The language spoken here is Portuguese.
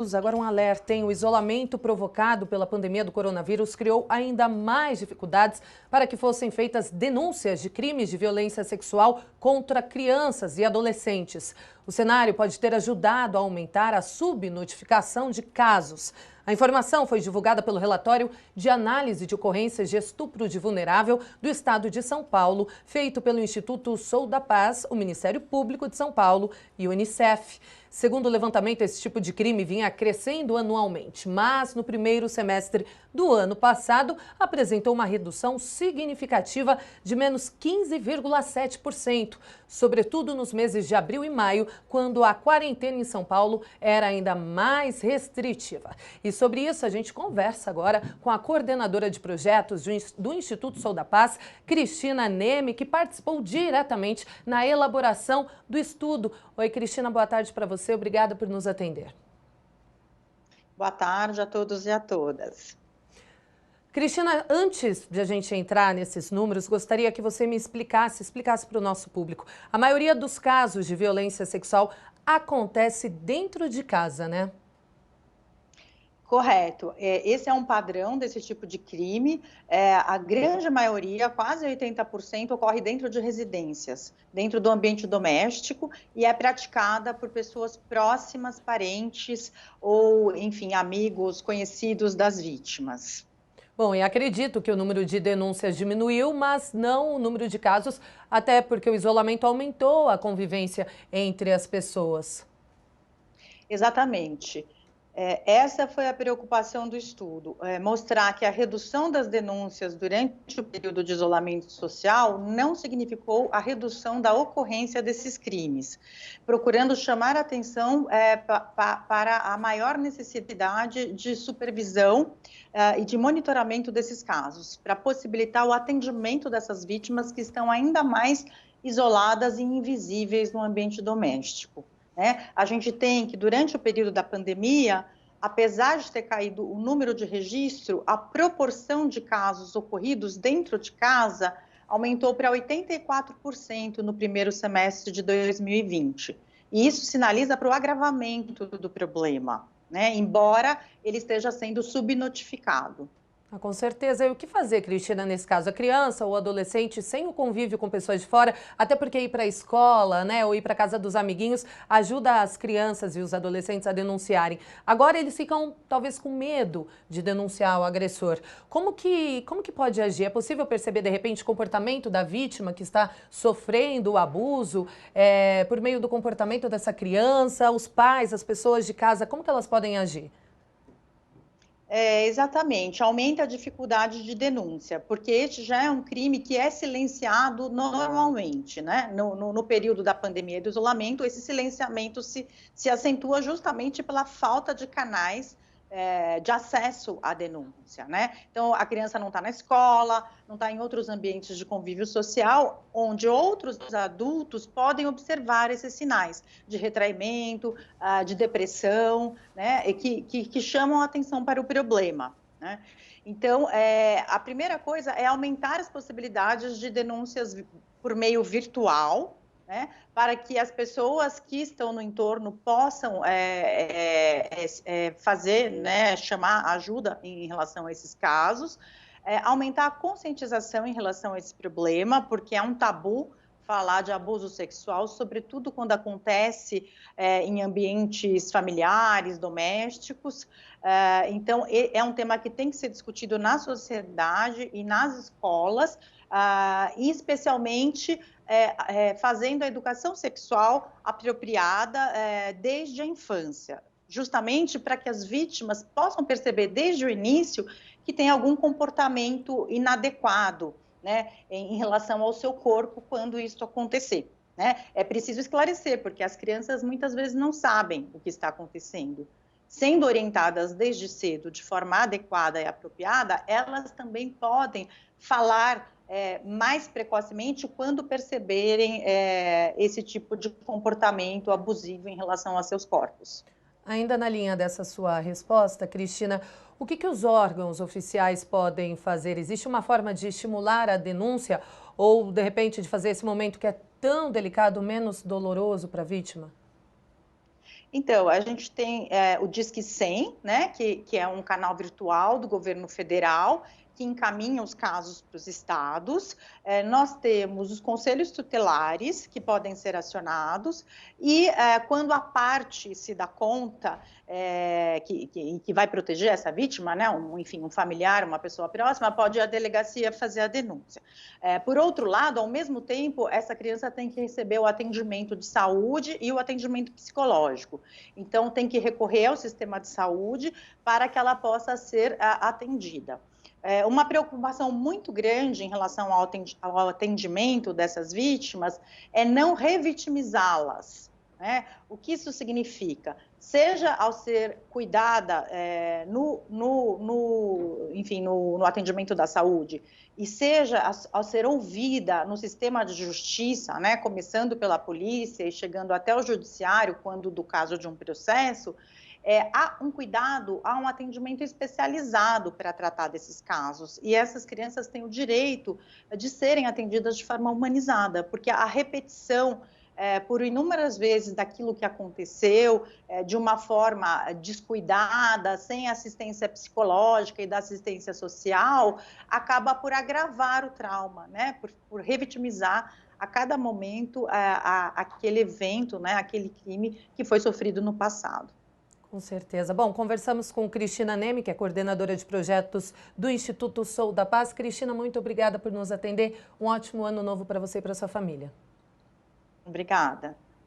Agora um alerta, hein? O isolamento provocado pela pandemia do coronavírus criou ainda mais dificuldades para que fossem feitas denúncias de crimes de violência sexual contra crianças e adolescentes. O cenário pode ter ajudado a aumentar a subnotificação de casos. A informação foi divulgada pelo relatório de análise de ocorrências de estupro de vulnerável do estado de São Paulo, feito pelo Instituto Sou da Paz, o Ministério Público de São Paulo e o Unicef. Segundo o levantamento, esse tipo de crime vinha crescendo anualmente, mas no primeiro semestre do ano passado apresentou uma redução significativa de menos 15,7%, sobretudo nos meses de abril e maio, quando a quarentena em São Paulo era ainda mais restritiva. E sobre isso a gente conversa agora com a coordenadora de projetos do Instituto Sou da Paz, Cristina Neme, que participou diretamente na elaboração do estudo. Oi, Cristina, boa tarde para você. Obrigada por nos atender. Boa tarde a todos e a todas. Cristina, antes de a gente entrar nesses números, gostaria que você me explicasse para o nosso público. A maioria dos casos de violência sexual acontece dentro de casa, né? Correto. Esse é um padrão desse tipo de crime. A grande maioria, quase 80%, ocorre dentro de residências, dentro do ambiente doméstico e é praticada por pessoas próximas, parentes ou, enfim, amigos, conhecidos das vítimas. Bom, e acredito que o número de denúncias diminuiu, mas não o número de casos, até porque o isolamento aumentou a convivência entre as pessoas. Exatamente. Essa foi a preocupação do estudo, mostrar que a redução das denúncias durante o período de isolamento social não significou a redução da ocorrência desses crimes, procurando chamar a atenção para a maior necessidade de supervisão e de monitoramento desses casos, para possibilitar o atendimento dessas vítimas que estão ainda mais isoladas e invisíveis no ambiente doméstico. A gente tem que, durante o período da pandemia, apesar de ter caído o número de registro, a proporção de casos ocorridos dentro de casa aumentou para 84% no primeiro semestre de 2020. E isso sinaliza para o agravamento do problema, embora ele esteja sendo subnotificado. Com certeza. E o que fazer, Cristina, nesse caso? A criança ou adolescente sem o convívio com pessoas de fora, até porque ir para a escola, ou ir para a casa dos amiguinhos, ajuda as crianças e os adolescentes a denunciarem. Agora eles ficam, talvez, com medo de denunciar o agressor. Como que pode agir? É possível perceber, de repente, o comportamento da vítima que está sofrendo o abuso por meio do comportamento dessa criança, os pais, as pessoas de casa, como que elas podem agir? Exatamente, aumenta a dificuldade de denúncia, porque este já é um crime que é silenciado normalmente, No período da pandemia e do isolamento, esse silenciamento se acentua justamente pela falta de canais de acesso à denúncia, Então, a criança não está na escola, não está em outros ambientes de convívio social, onde outros adultos podem observar esses sinais de retraimento, de depressão, e que chamam a atenção para o problema, Então, a primeira coisa é aumentar as possibilidades de denúncias por meio virtual, para que as pessoas que estão no entorno possam fazer, chamar ajuda em relação a esses casos, aumentar a conscientização em relação a esse problema, porque é um tabu falar de abuso sexual, sobretudo quando acontece em ambientes familiares, domésticos. Então, é um tema que tem que ser discutido na sociedade e nas escolas, e especialmente fazendo a educação sexual apropriada desde a infância, justamente para que as vítimas possam perceber desde o início que tem algum comportamento inadequado, em relação ao seu corpo quando isso acontecer. É preciso esclarecer, porque as crianças muitas vezes não sabem o que está acontecendo. Sendo orientadas desde cedo de forma adequada e apropriada, elas também podem falar mais precocemente quando perceberem esse tipo de comportamento abusivo em relação a seus corpos. Ainda na linha dessa sua resposta, Cristina, o que os órgãos oficiais podem fazer? Existe uma forma de estimular a denúncia ou, de repente, de fazer esse momento que é tão delicado menos doloroso para a vítima? Então, a gente tem o Disque 100, né, que é um canal virtual do governo federal, que encaminha os casos para os estados. Nós temos os conselhos tutelares, que podem ser acionados, e quando a parte se dá conta que vai proteger essa vítima, né, enfim, um familiar, uma pessoa próxima, pode a delegacia fazer a denúncia. Por outro lado, ao mesmo tempo, essa criança tem que receber o atendimento de saúde e o atendimento psicológico. Então, tem que recorrer ao sistema de saúde para que ela possa ser atendida. Uma preocupação muito grande em relação ao atendimento dessas vítimas é não revitimizá-las, né? O que isso significa? Seja ao ser cuidada no atendimento da saúde, e seja ao ser ouvida no sistema de justiça, né, começando pela polícia e chegando até o judiciário, quando do caso de um processo, há um cuidado, há um atendimento especializado para tratar desses casos. E essas crianças têm o direito de serem atendidas de forma humanizada, porque a repetição por inúmeras vezes daquilo que aconteceu, de uma forma descuidada, sem assistência psicológica e da assistência social, acaba por agravar o trauma, né? Por revitimizar a cada momento aquele evento, né? Aquele crime que foi sofrido no passado. Com certeza. Bom, conversamos com Cristina Neme, que é coordenadora de projetos do Instituto Sou da Paz. Cristina, muito obrigada por nos atender. Um ótimo ano novo para você e para sua família. Obrigada.